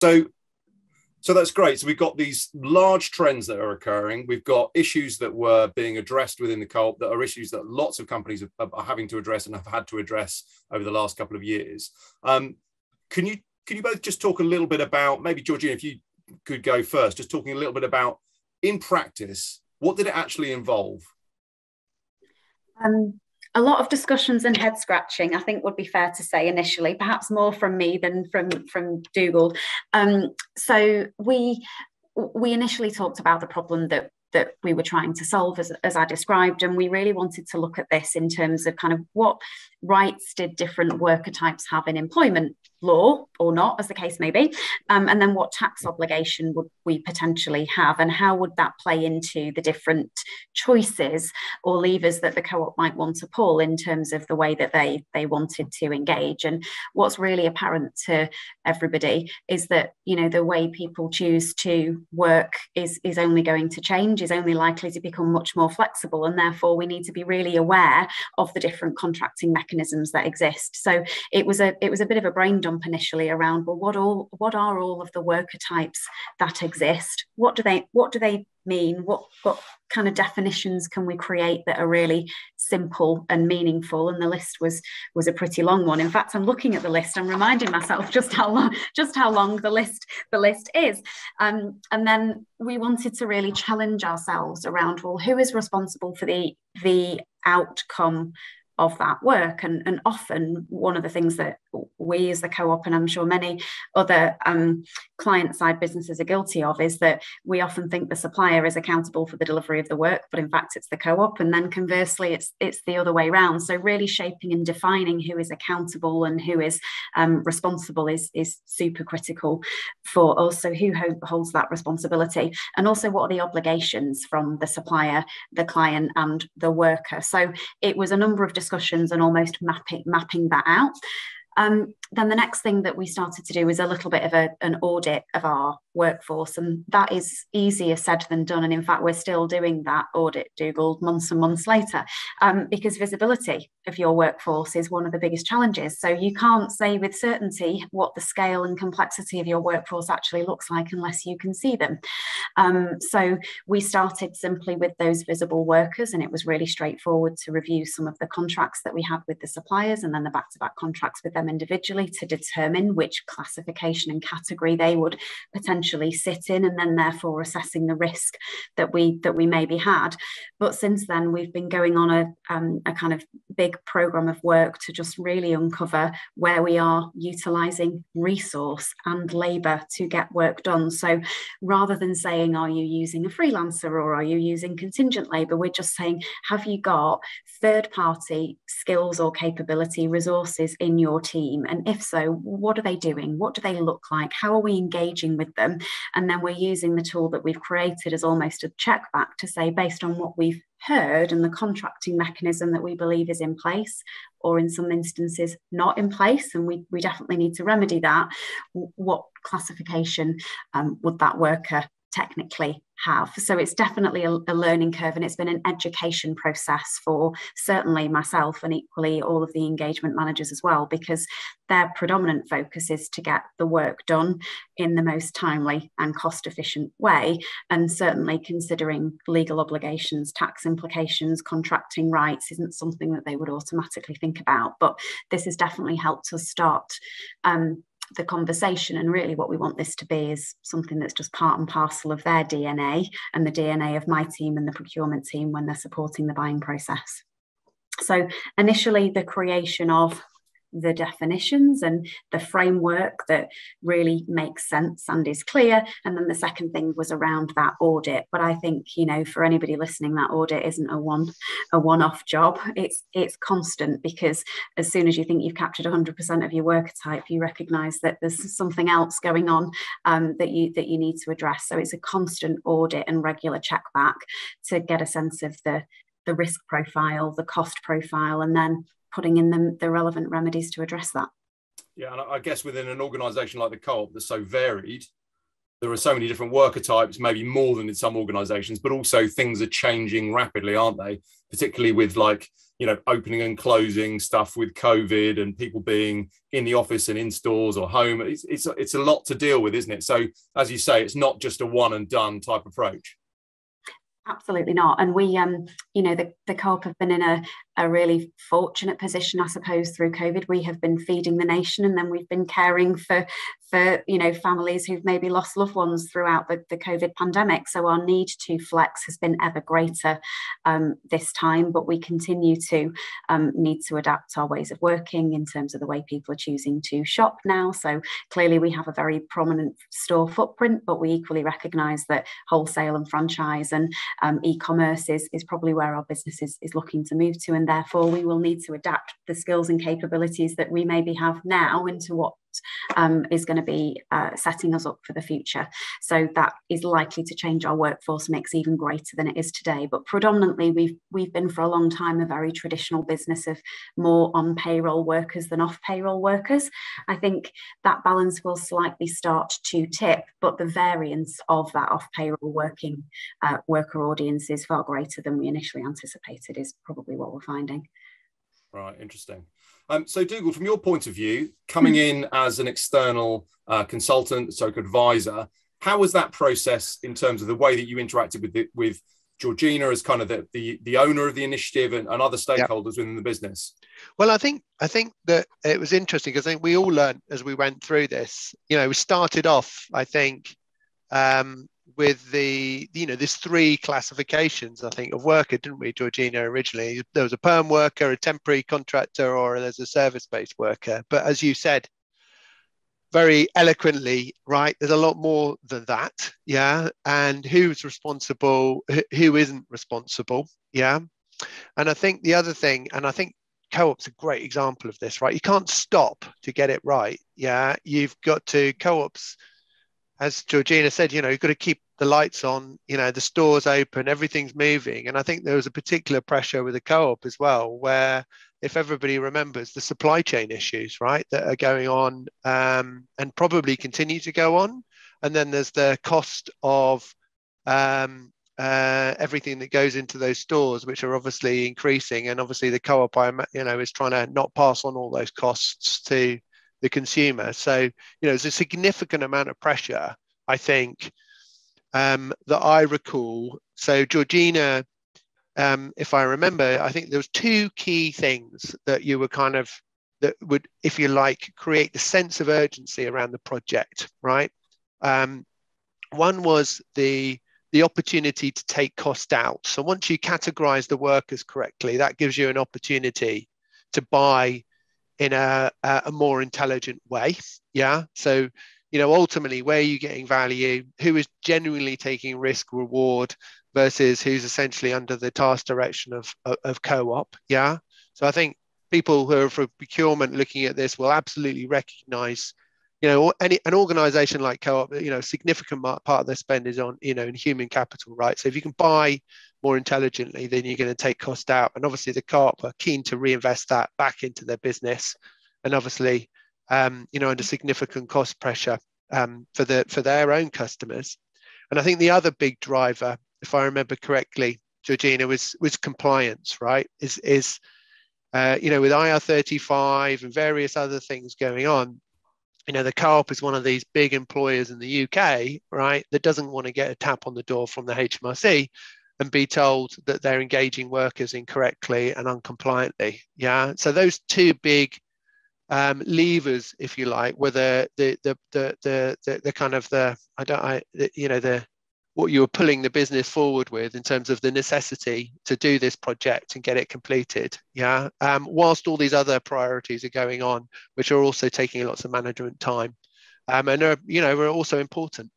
So So that's great. So we've got these large trends that are occurring. We've got issues that were being addressed within the co-op that are issues that lots of companies are having to address and have had to address over the last couple of years. Can you both just talk a little bit about, maybe Georgina, if you could go first, just talking a little bit about, in practice, what did it actually involve? A lot of discussions and head scratching, I think, would be fair to say initially, perhaps more from me than from Dougal. So we initially talked about the problem that we were trying to solve, as I described, and we really wanted to look at this in terms of kind of what rights did different worker types have in employment law, or not, as the case may be, and then what tax obligation would we potentially have, and how would that play into the different choices or levers that the co-op might want to pull in terms of the way that they wanted to engage. And what's really apparent to everybody is that, you know, the way people choose to work is only going to change, is only likely to become much more flexible, and therefore we need to be really aware of the different contracting mechanisms that exist. So it was a bit of a brain dump initially around, well, what are all of the worker types that exist? What do they mean? What kind of definitions can we create that are really simple and meaningful? And the list was a pretty long one. In fact, I'm looking at the list, I'm reminding myself just how long the list is. And then we wanted to really challenge ourselves around, well, who is responsible for the outcome of that work? And often one of the things that we as the co-op, and I'm sure many other client-side businesses are guilty of, is that we often think the supplier is accountable for the delivery of the work, but in fact it's the co-op, and then conversely it's the other way around. So really shaping and defining who is accountable and who is responsible is super critical for us. So who holds that responsibility, and also what are the obligations from the supplier, the client and the worker. So it was a number of discussions and almost mapping that out. Then the next thing that we started to do was a little bit of an audit of our workforce, and that is easier said than done. And in fact, we're still doing that audit, Dougal, months and months later, because visibility of your workforce is one of the biggest challenges. So you can't say with certainty what the scale and complexity of your workforce actually looks like unless you can see them. So we started simply with those visible workers, and it was really straightforward to review some of the contracts that we had with the suppliers and then the back-to-back contracts with them individually to determine which classification and category they would potentially sit in, and then therefore assessing the risk that we maybe had. But since then, we've been going on a kind of big program of work to just really uncover where we are utilising resource and labour to get work done. So rather than saying, are you using a freelancer or are you using contingent labour, we're just saying, have you got third-party skills or capability resources in your team? And if so, what are they doing? What do they look like? How are we engaging with them? And then we're using the tool that we've created as almost a check back to say, based on what we've heard and the contracting mechanism that we believe is in place, or in some instances not in place, and we definitely need to remedy that, what classification would that worker technically have? So it's definitely a learning curve, and it's been an education process for certainly myself and equally all of the engagement managers as well, because their predominant focus is to get the work done in the most timely and cost efficient way, and certainly considering legal obligations, tax implications, contracting rights isn't something that they would automatically think about. But this has definitely helped us start the conversation, and really what we want this to be is something that's just part and parcel of their DNA and the DNA of my team and the procurement team when they're supporting the buying process. So initially the creation of the definitions and the framework that really makes sense and is clear, and then the second thing was around that audit. But I think, you know, for anybody listening, that audit isn't a one-off job. It's constant, because as soon as you think you've captured 100% of your worker type, you recognise that there's something else going on that you need to address. So it's a constant audit and regular check back to get a sense of the risk profile, the cost profile, and then putting in the relevant remedies to address that. Yeah, and I guess within an organisation like the co-op that's so varied, there are so many different worker types, maybe more than in some organizations, but also things are changing rapidly, aren't they? Particularly with like, you know, opening and closing stuff with COVID and people being in the office and in stores or home. It's a lot to deal with, isn't it? So as you say, it's not just a one and done type approach. Absolutely not. And we, you know, the Co-op have been in a really fortunate position, I suppose, through COVID. We have been feeding the nation, and then we've been caring for you know, families who've maybe lost loved ones throughout the COVID pandemic. So our need to flex has been ever greater this time, but we continue to need to adapt our ways of working in terms of the way people are choosing to shop now. So clearly we have a very prominent store footprint, but we equally recognise that wholesale and franchise and e-commerce is probably where our business is looking to move to, and therefore we will need to adapt the skills and capabilities that we maybe have now into what is going to be setting us up for the future. So that is likely to change our workforce mix even greater than it is today. But predominantly we've been for a long time a very traditional business of more on payroll workers than off payroll workers. I think that balance will slightly start to tip, but the variance of that off payroll working worker audience is far greater than we initially anticipated, is probably what we're finding. Right, interesting. So Dougal, from your point of view, coming in as an external consultant, so-called advisor, how was that process in terms of the way that you interacted with Georgina as kind of the owner of the initiative and other stakeholders within the business? Well, I think that it was interesting because I think we all learned as we went through this. You know, we started off, I think, with there's three classifications, I think, of worker, didn't we, Georgina, originally? There was a perm worker, a temporary contractor, or there's a service-based worker. But as you said very eloquently, right, there's a lot more than that, yeah? And who's responsible, who isn't responsible, yeah? And I think the other thing, and I think Co-op's a great example of this, right? You can't stop to get it right, yeah? You've got to, Co-ops, as Georgina said, you know, you've got to keep the lights on, you know, the stores open, everything's moving. And I think there was a particular pressure with the Co-op as well, where if everybody remembers the supply chain issues, right, that are going on and probably continue to go on. And then there's the cost of everything that goes into those stores, which are obviously increasing. And obviously the Co-op, you know, is trying to not pass on all those costs to the consumer. So, you know, there's a significant amount of pressure, I think, that I recall. So Georgina, if I remember, I think there was two key things that you were kind of, that would, if you like, create the sense of urgency around the project, right? One was the opportunity to take cost out. So once you categorize the workers correctly, that gives you an opportunity to buy in a more intelligent way, yeah? So, you know, ultimately, where are you getting value? Who is genuinely taking risk reward versus who's essentially under the task direction of Co-op, yeah? So I think people who are for procurement looking at this will absolutely recognize, you know, an organization like Co-op, you know, a significant part of their spend is on, you know, in human capital, right? So if you can buy more intelligently, then you're going to take cost out. And obviously the Co-op are keen to reinvest that back into their business. And obviously, you know, under significant cost pressure for their own customers. And I think the other big driver, if I remember correctly, Georgina, was compliance, right? Is you know, with IR35 and various other things going on, you know, the Co-op is one of these big employers in the UK, right, that doesn't want to get a tap on the door from the HMRC and be told that they're engaging workers incorrectly and uncompliantly. Yeah. So those two big levers, if you like, were the kind of what you were pulling the business forward with in terms of the necessity to do this project and get it completed. Yeah. Whilst all these other priorities are going on, which are also taking lots of management time, and are, you know, are also important.